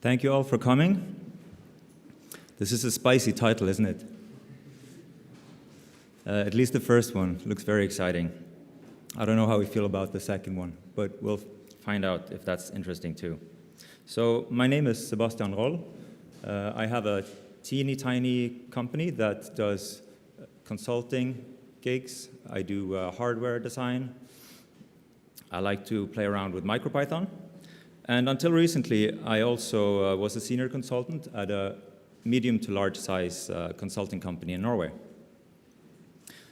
Thank you all for coming. This is a spicy title, isn't it? At least the first one looks very exciting. I don't know how we feel about the second one, but we'll find out if that's interesting too. So my name is Sebastian. I have a teeny tiny company that does consulting gigs. I do hardware design. I like to play around with MicroPython. And until recently, I also was a senior consultant at a medium to large size consulting company in Norway.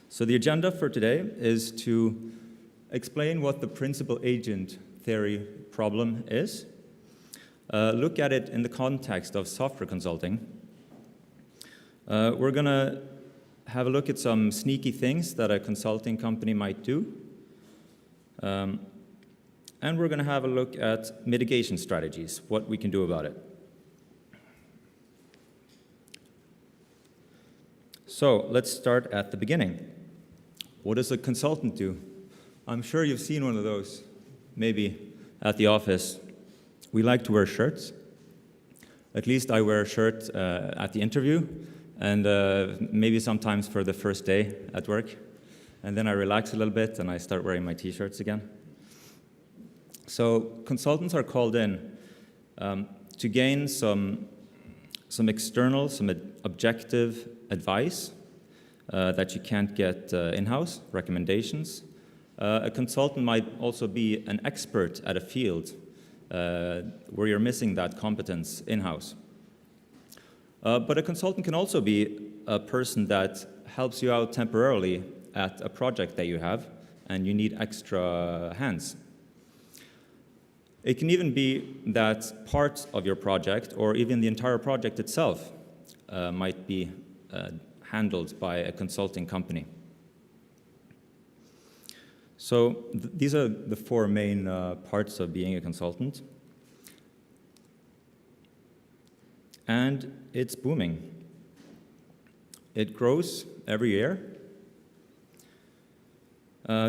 So the agenda for today is to explain what the principal agent theory problem is, look at it in the context of software consulting. We're going to have a look at some sneaky things that a consulting company might do. And we're going to have a look at mitigation strategies, what we can do about it. So let's start at the beginning. What does a consultant do? I'm sure you've seen one of those, maybe at the office. We like to wear shirts. At least I wear a shirt at the interview, and maybe sometimes for the first day at work. And then I relax a little bit, and I start wearing my t-shirts again. So consultants are called in to gain some external, some objective advice that you can't get in-house, recommendations. A consultant might also be an expert at a field where you're missing that competence in-house. But a consultant can also be a person that helps you out temporarily at a project that you have and you need extra hands. It can even be that part of your project, or even the entire project itself, might be handled by a consulting company. So these are the four main parts of being a consultant. And it's booming. It grows every year.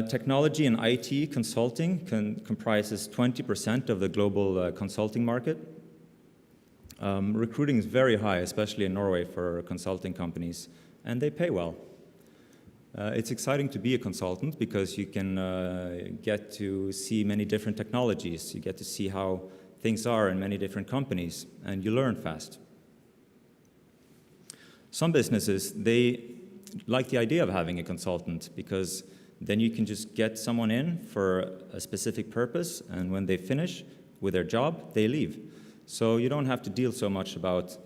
Technology and IT consulting comprises 20% of the global consulting market. Recruiting is very high, especially in Norway, for consulting companies, and they pay well. It's exciting to be a consultant because you can get to see many different technologies. You get to see how things are in many different companies, and you learn fast. Some businesses, they like the idea of having a consultant because then you can just get someone in for a specific purpose, and when they finish with their job, they leave. So you don't have to deal so much about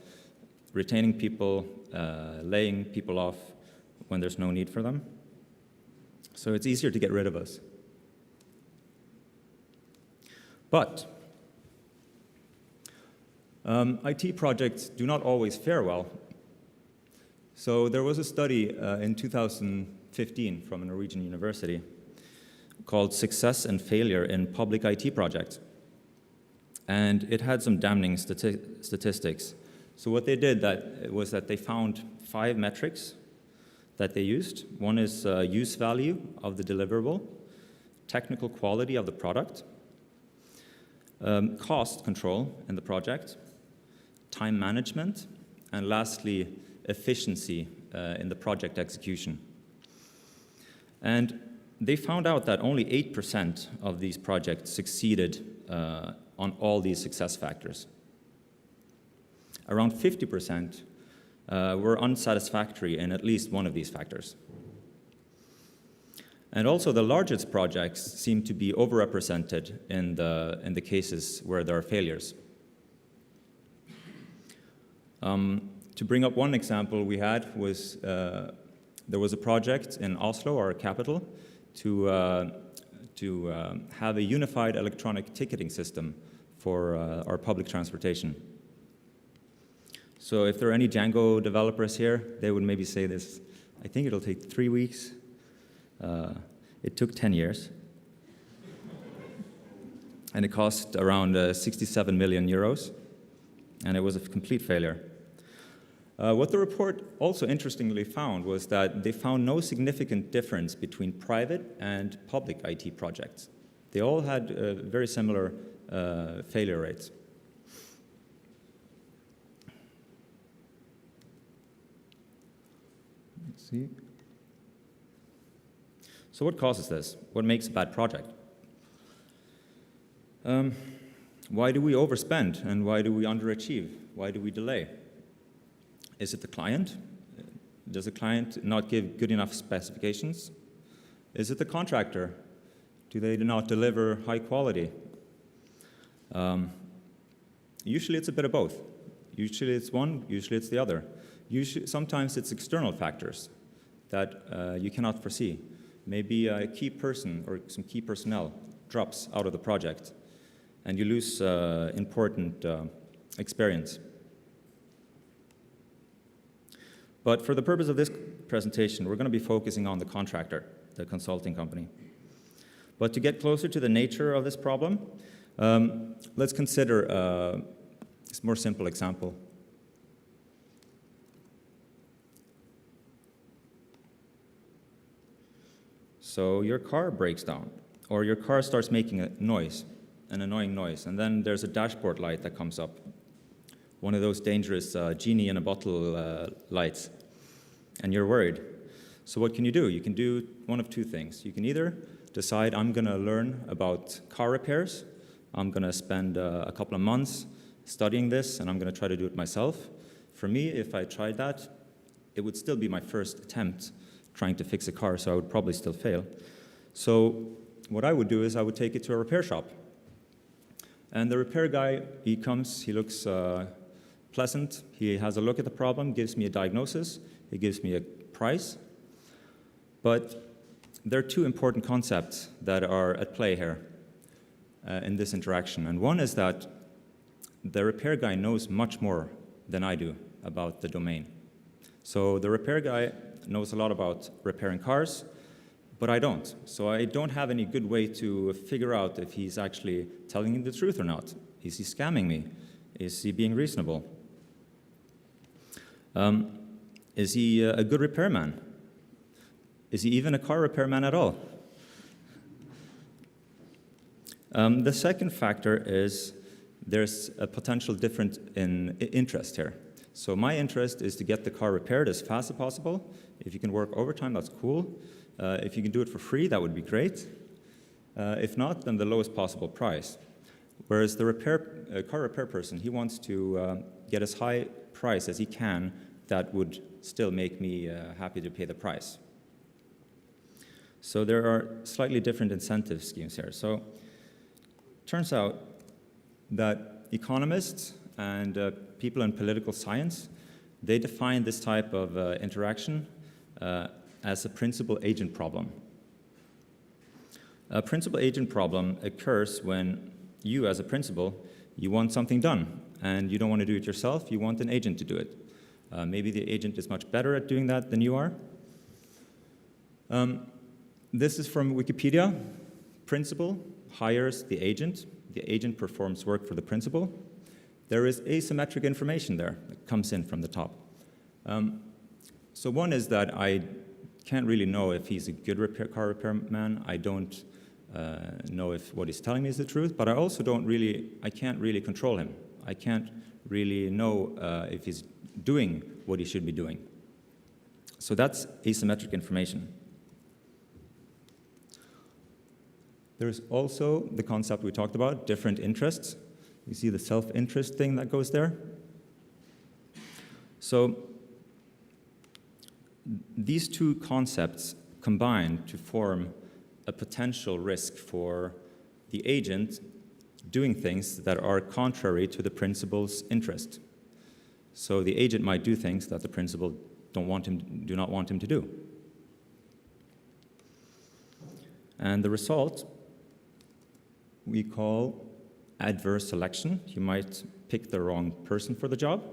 retaining people, laying people off when there's no need for them. So it's easier to get rid of us. But IT projects do not always fare well. So there was a study in 2015 from a Norwegian university called Success and Failure in Public IT Projects. And it had some damning statistics. So what they did was that they found 5 metrics that they used. One is use value of the deliverable, technical quality of the product, cost control in the project, time management, and lastly, efficiency in the project execution. And they found out that only 8% of these projects succeeded on all these success factors. Around 50% were unsatisfactory in at least one of these factors. And also the largest projects seem to be overrepresented in the cases where there are failures. To bring up one example we had was there was a project in Oslo, our capital, to have a unified electronic ticketing system for our public transportation. So if there are any Django developers here, they would maybe say this. I think it'll take 3 weeks. It took 10 years. And it cost around 67 million euros. And it was a complete failure. What the report also interestingly found was that they found no significant difference between private and public IT projects. They all had very similar failure rates. see. So what causes this? What makes a bad project? Why do we overspend and why do we underachieve? Why do we delay? Is it the client? Does the client not give good enough specifications? Is it the contractor? Do they not deliver high quality? Usually it's a bit of both. Usually it's one, usually it's the other. Sometimes it's external factors that you cannot foresee. Maybe a key person or some key personnel drops out of the project and you lose important experience. But for the purpose of this presentation, we're going to be focusing on the contractor, the consulting company. But to get closer to the nature of this problem, let's consider a more simple example. So your car breaks down, or your car starts making a noise, an annoying noise, and then there's a dashboard light that comes up, one of those dangerous genie in a bottle lights, and you're worried. So what can you do? You can do one of two things. You can either decide, I'm going to learn about car repairs, I'm going to spend a couple of months studying this, and I'm going to try to do it myself. For me, if I tried that, it would still be my first attempt trying to fix a car, so I would probably still fail. So what I would do is I would take it to a repair shop. And the repair guy, he comes, he looks pleasant, he has a look at the problem, gives me a diagnosis, he gives me a price. But there are two important concepts that are at play here in this interaction. And one is that the repair guy knows much more than I do about the domain. So the repair guy knows a lot about repairing cars, but I don't. So I don't have any good way to figure out if he's actually telling me the truth or not. Is he scamming me? Is he being reasonable? Is he a good repairman? Is he even a car repairman at all? The second factor is there's a potential difference in interest here. So my interest is to get the car repaired as fast as possible. If you can work overtime, that's cool. If you can do it for free, that would be great. If not, then the lowest possible price. Whereas the car repair person, he wants to get as high price as he can that would still make me happy to pay the price. So there are slightly different incentive schemes here. So it turns out that economists and people in political science, they define this type of interaction as a principal-agent problem. A principal-agent problem occurs when you, as a principal, you want something done, and you don't want to do it yourself, you want an agent to do it. Maybe the agent is much better at doing that than you are. This is from Wikipedia. Principal hires the agent performs work for the principal. There is asymmetric information there that comes in from the top. So one is that I can't really know if he's a good car repairman. I don't know if what he's telling me is the truth, but I can't really control him. I can't really know if he's doing what he should be doing. So that's asymmetric information. There's also the concept we talked about, different interests. You see the self-interest thing that goes there? So these two concepts combine to form a potential risk for the agent doing things that are contrary to the principal's interest. So the agent might do things that the principal do not want him to do. And the result we call adverse selection. You might pick the wrong person for the job.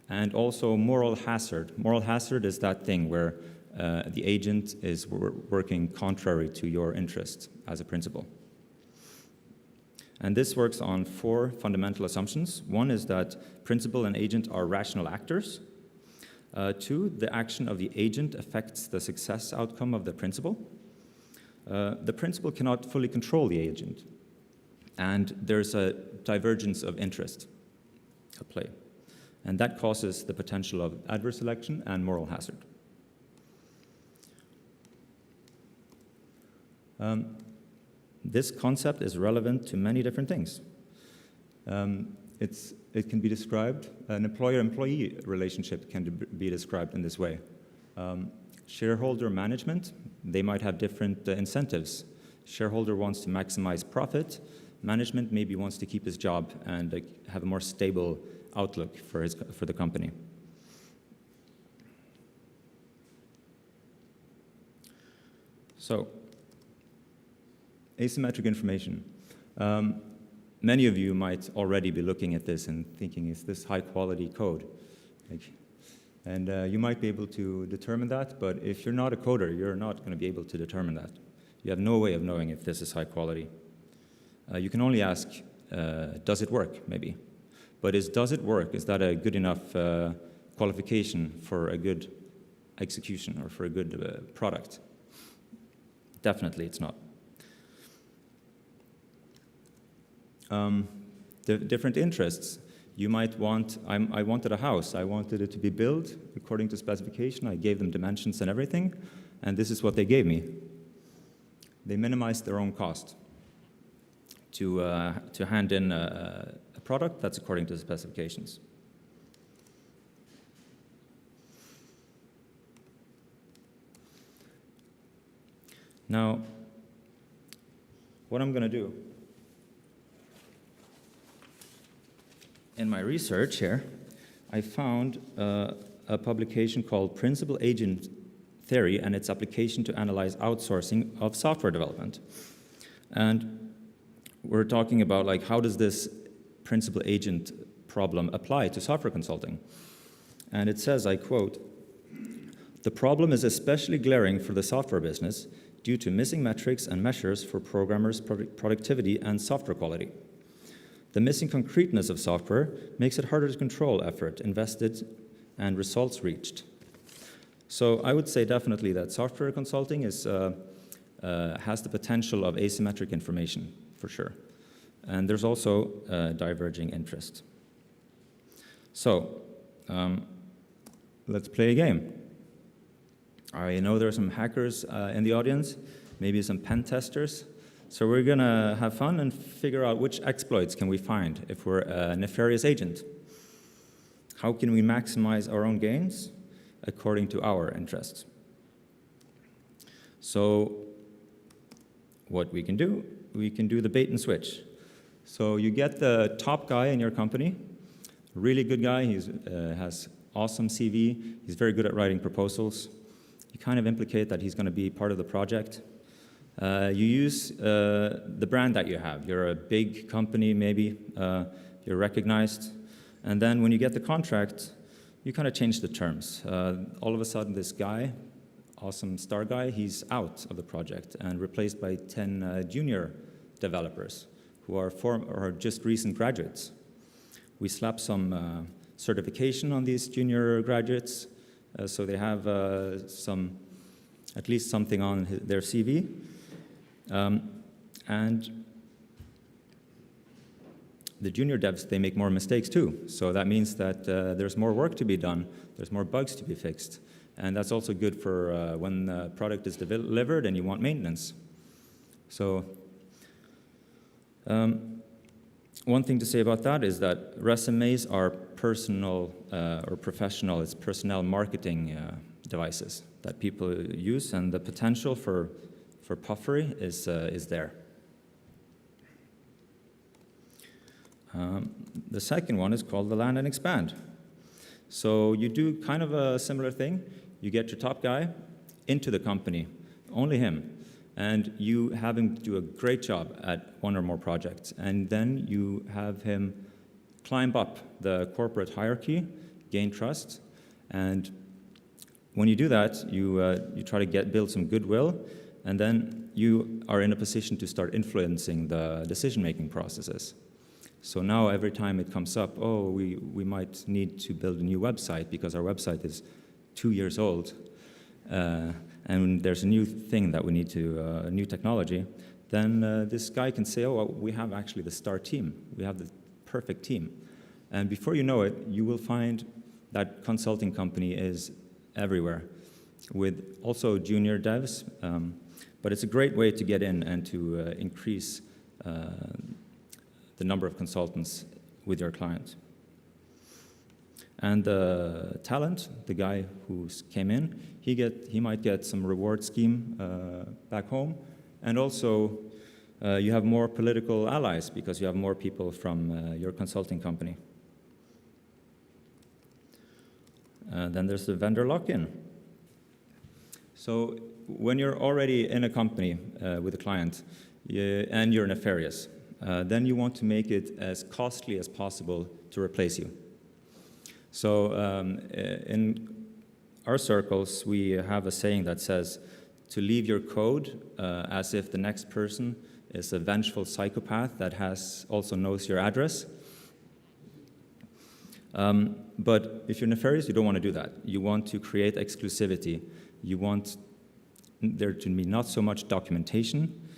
And also moral hazard. Moral hazard is that thing where the agent is working contrary to your interest as a principal. And this works on 4 fundamental assumptions. One is that principal and agent are rational actors. 2, the action of the agent affects the success outcome of the principal. The principal cannot fully control the agent. And there's a divergence of interest at play. And that causes the potential of adverse selection and moral hazard. This concept is relevant to many different things. It can be described, an employer-employee relationship can be described in this way. Shareholder management, they might have different incentives. Shareholder wants to maximize profit. Management maybe wants to keep his job and have a more stable outlook for the company. So, asymmetric information. Many of you might already be looking at this and thinking, is this high-quality code? You might be able to determine that, but if you're not a coder, you're not going to be able to determine that. You have no way of knowing if this is high quality. You can only ask, does it work, maybe? But does it work, is that a good enough qualification for a good execution or for a good product? Definitely it's not. The different interests. You might want, I wanted a house. I wanted it to be built according to specification. I gave them dimensions and everything, and this is what they gave me. They minimized their own cost to hand in a product that's according to the specifications. Now, what I'm going to do in my research here, I found a publication called Principal Agent Theory and its application to analyze outsourcing of software development. And we're talking about how does this principal agent problem apply to software consulting? And it says, I quote, "The problem is especially glaring for the software business due to missing metrics and measures for programmers' productivity and software quality. The missing concreteness of software makes it harder to control effort invested and results reached." So I would say definitely that software consulting has the potential of asymmetric information, for sure. And there's also diverging interest. So let's play a game. I know there are some hackers in the audience, maybe some pen testers. So we're going to have fun and figure out which exploits can we find if we're a nefarious agent. How can we maximize our own gains according to our interests? So what we can do the bait and switch. So you get the top guy in your company, really good guy, he has awesome CV, he's very good at writing proposals. You kind of implicate that he's going to be part of the project. You use the brand that you have. You're a big company, maybe. You're recognized. And then when you get the contract, you kind of change the terms. All of a sudden, this guy, awesome star guy, he's out of the project and replaced by 10 junior developers who are just recent graduates. We slap some certification on these junior graduates so they have at least something on their CV. And the junior devs, they make more mistakes too. So that means that there's more work to be done, there's more bugs to be fixed. And that's also good for when the product is delivered and you want maintenance. So one thing to say about that is that resumes are personal or professional, it's personnel marketing devices that people use, and the potential for puffery is there. The second one is called the land and expand. So you do kind of a similar thing. You get your top guy into the company, only him, and you have him do a great job at one or more projects, and then you have him climb up the corporate hierarchy, gain trust, and when you do that, you try to build some goodwill, and then you are in a position to start influencing the decision-making processes. So now every time it comes up, oh, we might need to build a new website because our website is 2 years old, and there's a new thing that we need to, a new technology, then this guy can say, oh, well, we have actually the star team. We have the perfect team. And before you know it, you will find that consulting company is everywhere. with also junior devs, but it's a great way to get in and to increase the number of consultants with your client. And the talent, the guy who came in, he might get some reward scheme back home, and also you have more political allies because you have more people from your consulting company. Then there's the vendor lock-in. So when you're already in a company with a client and you're nefarious, then you want to make it as costly as possible to replace you. So in our circles, we have a saying that says to leave your code as if the next person is a vengeful psychopath that also knows your address. But if you're nefarious, you don't want to do that. You want to create exclusivity. You want there to be not so much documentation.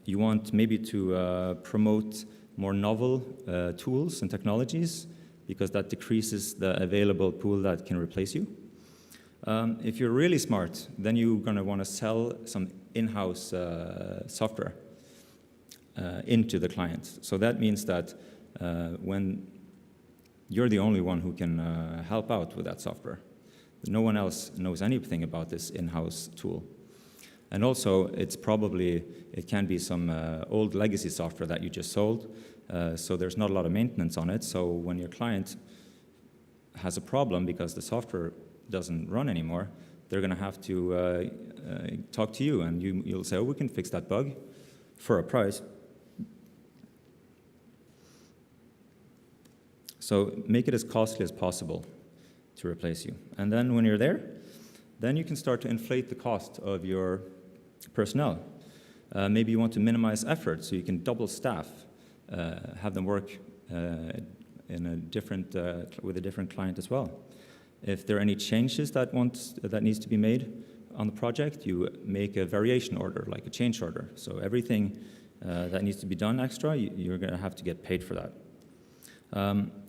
You want maybe to promote more novel tools and technologies, because that decreases the available pool that can replace you. If you're really smart, then you're going to want to sell some in-house software into the client. So that means that when you're the only one who can help out with that software, no one else knows anything about this in-house tool. And also, it can be some old legacy software that you just sold, so there's not a lot of maintenance on it. So when your client has a problem because the software doesn't run anymore, they're going to have to talk to you, and you'll say, oh, we can fix that bug for a price. So make it as costly as possible to replace you. And then when you're there, then you can start to inflate the cost of your personnel. Maybe you want to minimize effort, so you can double staff, have them work with a different client as well. If there are any changes that needs to be made on the project, you make a variation order, like a change order. So everything that needs to be done extra, you're going to have to get paid for that.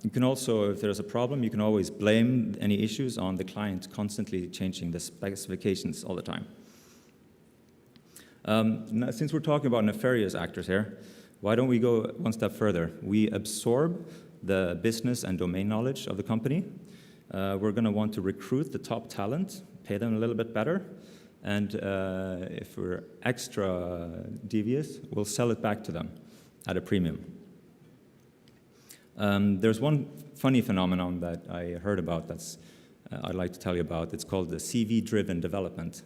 You can also, if there's a problem, you can always blame any issues on the client constantly changing the specifications all the time. Now, since we're talking about nefarious actors here, why don't we go one step further? We absorb the business and domain knowledge of the company. We're going to want to recruit the top talent, pay them a little bit better, and if we're extra devious, we'll sell it back to them at a premium. There's one funny phenomenon that I heard about I'd like to tell you about. It's called the CV-driven development.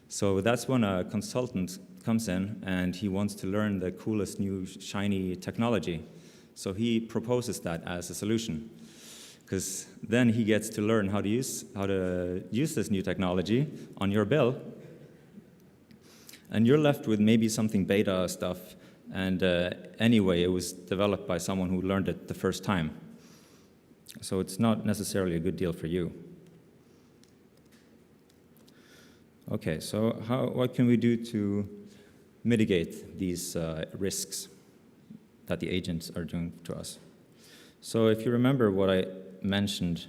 So that's when a consultant comes in and he wants to learn the coolest new shiny technology. So he proposes that as a solution, because then he gets to learn how to use this new technology on your bill, and you're left with maybe something beta stuff. And anyway, it was developed by someone who learned it the first time. So it's not necessarily a good deal for you. Okay, so what can we do to mitigate these risks that the agents are doing to us? So if you remember what I mentioned,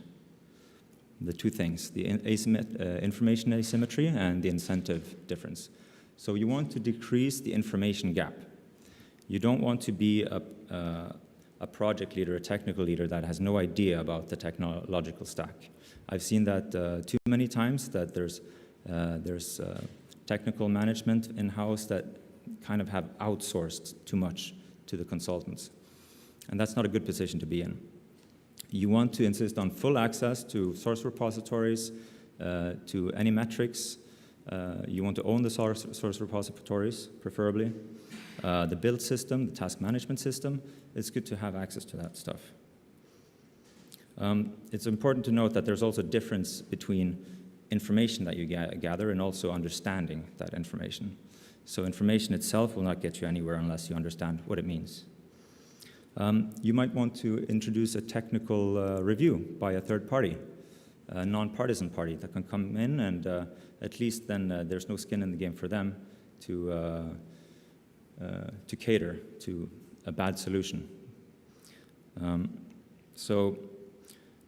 the two things, the information asymmetry and the incentive difference. So you want to decrease the information gap. You don't want to be a project leader, a technical leader that has no idea about the technological stack. I've seen that too many times, that there's technical management in-house that kind of have outsourced too much to the consultants. And that's not a good position to be in. You want to insist on full access to source repositories, to any metrics. You want to own the source repositories, preferably. The build system, the task management system, it's good to have access to that stuff. It's important to note that there's also a difference between information that you gather and also understanding that information. So information itself will not get you anywhere unless you understand what it means. You might want to introduce a technical review by a third party, a non-partisan party that can come in, and at least then there's no skin in the game for them to cater to a bad solution. So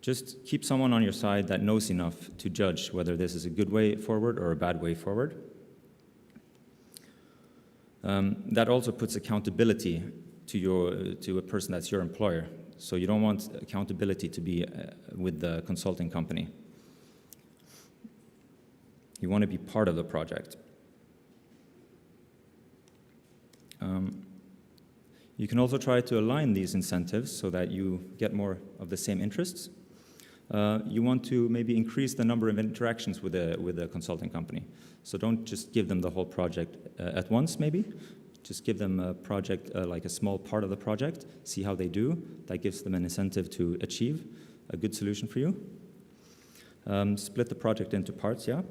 Just keep someone on your side that knows enough to judge whether this is a good way forward or a bad way forward. That also puts accountability to a person that's your employer. So you don't want accountability to be with the consulting company. You want to be part of the project. You can also try to align these incentives so that you get more of the same interests. You want to maybe increase the number of interactions with a consulting company. So don't just give them the whole project at once, maybe. Just give them a project, like a small part of the project, see how they do. That gives them an incentive to achieve a good solution for you. Split the project into parts, yeah.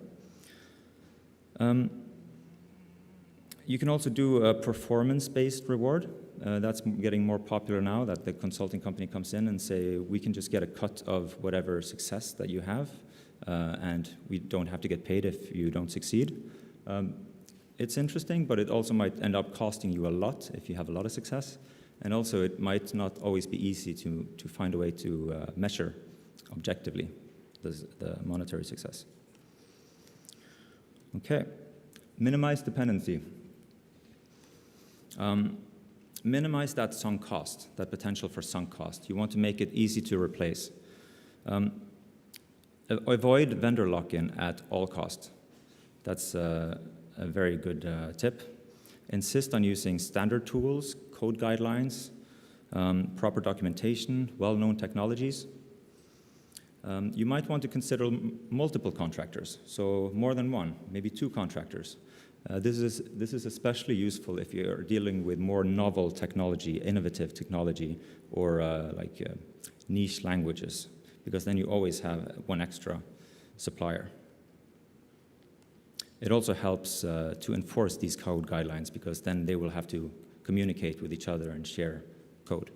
You can also do a performance-based reward. That's getting more popular now, that the consulting company comes in and say, we can just get a cut of whatever success that you have, and we don't have to get paid if you don't succeed. It's interesting, but it also might end up costing you a lot if you have a lot of success. And also, it might not always be easy to find a way to measure objectively the monetary success. Okay, minimize dependency. Minimize that sunk cost, that potential for sunk cost. You want to make it easy to replace. Avoid vendor lock-in at all costs. That's a very good tip. Insist on using standard tools, code guidelines, proper documentation, well-known technologies. You might want to consider multiple contractors, so more than one, maybe 2 contractors. This is especially useful if you're dealing with more novel technology, innovative technology, or niche languages, because then you always have one extra supplier. It also helps to enforce these code guidelines, because then they will have to communicate with each other and share code.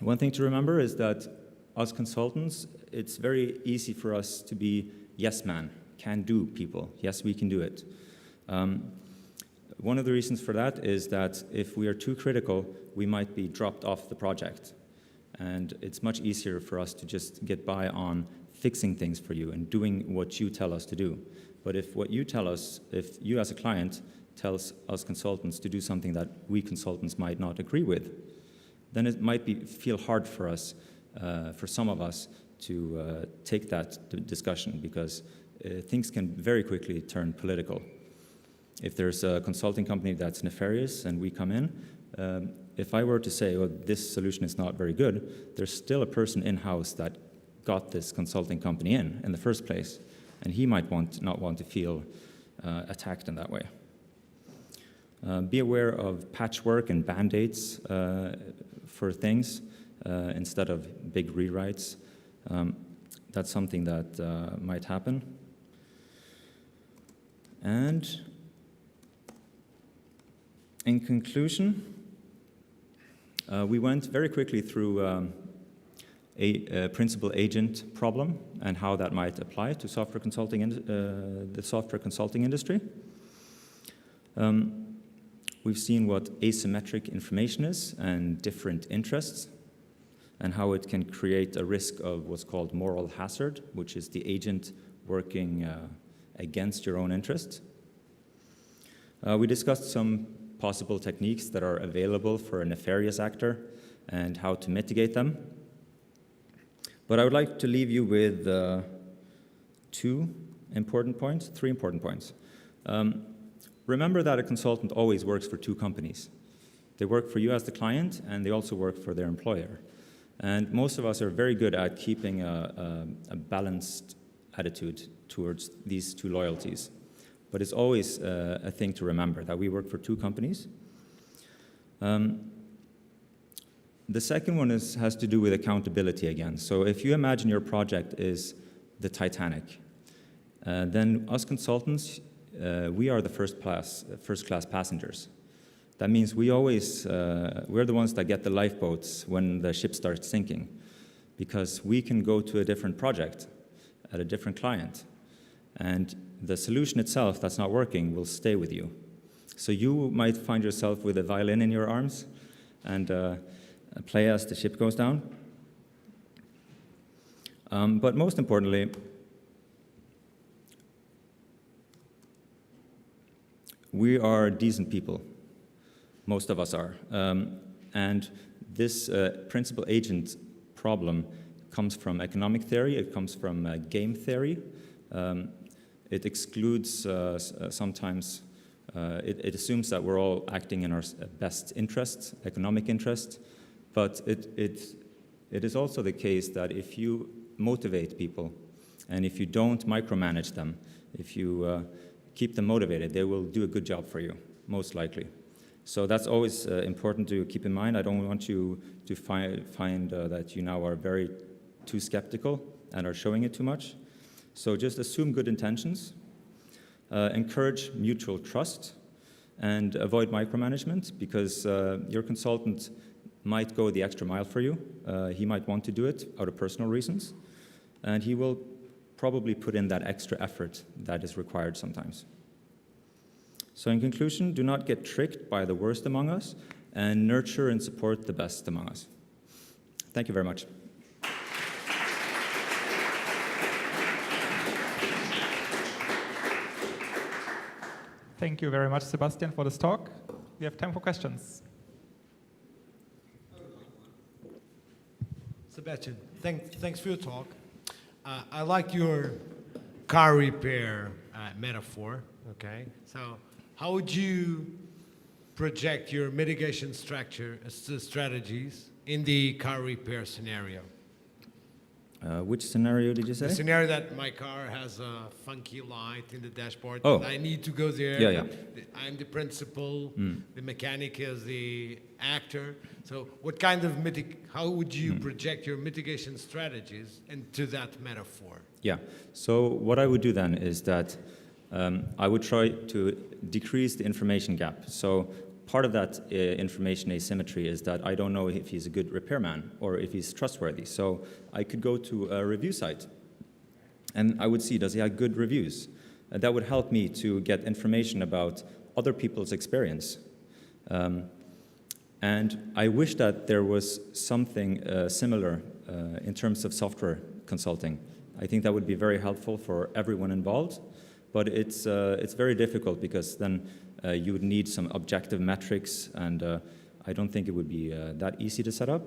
One thing to remember is that as consultants, it's very easy for us to be yes man, can do people. Yes, we can do it. One of the reasons for that is that if we are too critical, we might be dropped off the project. And it's much easier for us to just get by on fixing things for you and doing what you tell us to do. But if what you tell us, if you as a client tells us consultants to do something that we consultants might not agree with, then it might feel hard for us, for some of us, to take that discussion, because things can very quickly turn political. If there's a consulting company that's nefarious and we come in, if I were to say, oh, this solution is not very good, there's still a person in-house that got this consulting company in the first place, and he might not want to feel attacked in that way. Be aware of patchwork and band-aids for things instead of big rewrites. That's something that might happen. And in conclusion, we went very quickly through a principal-agent problem and how that might apply to software consulting the software consulting industry. We've seen what asymmetric information is and different interests, and how it can create a risk of what's called moral hazard, which is the agent working against your own interests. We discussed some possible techniques that are available for a nefarious actor and how to mitigate them. But I would like to leave you with 3 important points. Remember that a consultant always works for 2 companies. They work for you as the client, and they also work for their employer. And most of us are very good at keeping a balanced attitude towards these 2 loyalties. But it's always a thing to remember that we work for 2 companies. The second one has to do with accountability again. So if you imagine your project is the Titanic, then us consultants, we are the first-class passengers. That means we're the ones that get the lifeboats when the ship starts sinking, because we can go to a different project at a different client, and the solution itself that's not working will stay with you. So you might find yourself with a violin in your arms, and play as the ship goes down. But most importantly, we are decent people. Most of us are. And this principal agent problem comes from economic theory, it comes from game theory. It excludes sometimes, it assumes that we're all acting in our best interest, economic interest, but it is also the case that if you motivate people and if you don't micromanage them, if you keep them motivated, they will do a good job for you, most likely. So that's always important to keep in mind. I don't want you to find that you now are very too skeptical and are showing it too much. So just assume good intentions, encourage mutual trust, and avoid micromanagement, because your consultant might go the extra mile for you. He might want to do it out of personal reasons, and he will probably put in that extra effort that is required sometimes. So in conclusion, do not get tricked by the worst among us, and nurture and support the best among us. Thank you very much. Thank you very much, Sebastian, for this talk. We have time for questions. Sebastian, thanks for your talk. I like your car repair metaphor, okay? So how would you project your mitigation strategies in the car repair scenario? Which scenario did you say? The scenario that my car has a funky light in the dashboard. Oh. I need to go there. Yeah. I'm the principal. The mechanic is the actor. So what kind of how would you project your mitigation strategies into that metaphor? Yeah. So what I would do then is that I would try to decrease the information gap. So part of that information asymmetry is that I don't know if he's a good repairman or if he's trustworthy. So I could go to a review site and I would see, does he have good reviews? That would help me to get information about other people's experience. And I wish that there was something similar in terms of software consulting. I think that would be very helpful for everyone involved, but it's very difficult because then you would need some objective metrics, and I don't think it would be that easy to set up.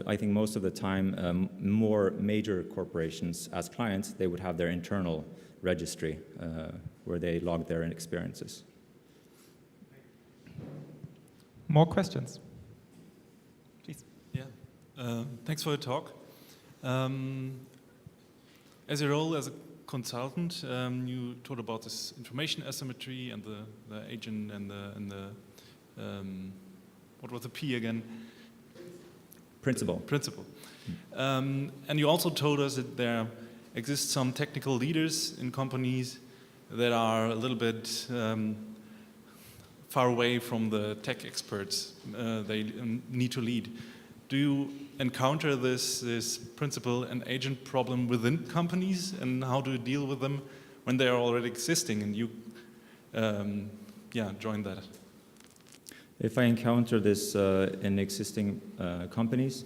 I think most of the time, more major corporations as clients, they would have their internal registry where they log their experiences. More questions? Please. Yeah, thanks for the talk. As your role as a consultant, you talked about this information asymmetry and the agent and the what was the P again? Principle. And you also told us that there exist some technical leaders in companies that are a little bit far away from the tech experts they need to lead. Do you encounter this principal and agent problem within companies, and how do you deal with them when they are already existing and you join that? If I encounter this in existing companies,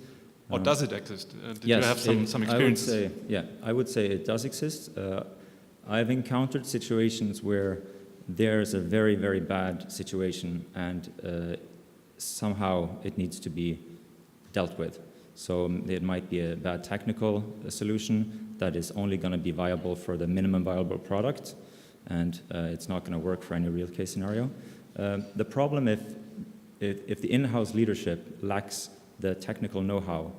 or does it exist? Did yes, you have some experiences? I would say it does exist. I've encountered situations where there's a very, very bad situation and somehow it needs to be dealt with. So it might be a bad technical solution that is only going to be viable for the minimum viable product, and it's not going to work for any real case scenario. The problem if the in-house leadership lacks the technical know-how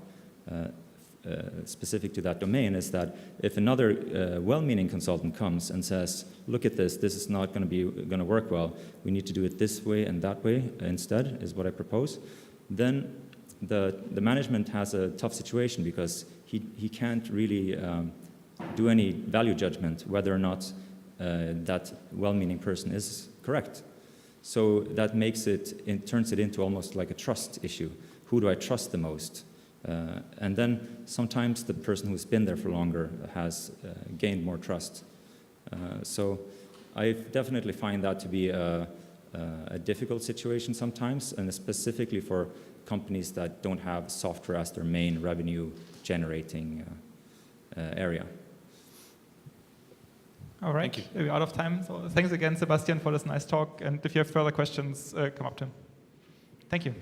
specific to that domain is that if another well-meaning consultant comes and says, look at this is not going to work well, we need to do it this way and that way instead, is what I propose, then the management has a tough situation because he can't really do any value judgment whether or not that well-meaning person is correct. So that turns it into almost like a trust issue. Who do I trust the most? And then sometimes the person who's been there for longer has gained more trust. So I definitely find that to be a a difficult situation sometimes, and specifically for companies that don't have software as their main revenue generating area. All right, Thank we're out of time. So thanks again, Sebastian, for this nice talk. And if you have further questions, come up to him. Thank you.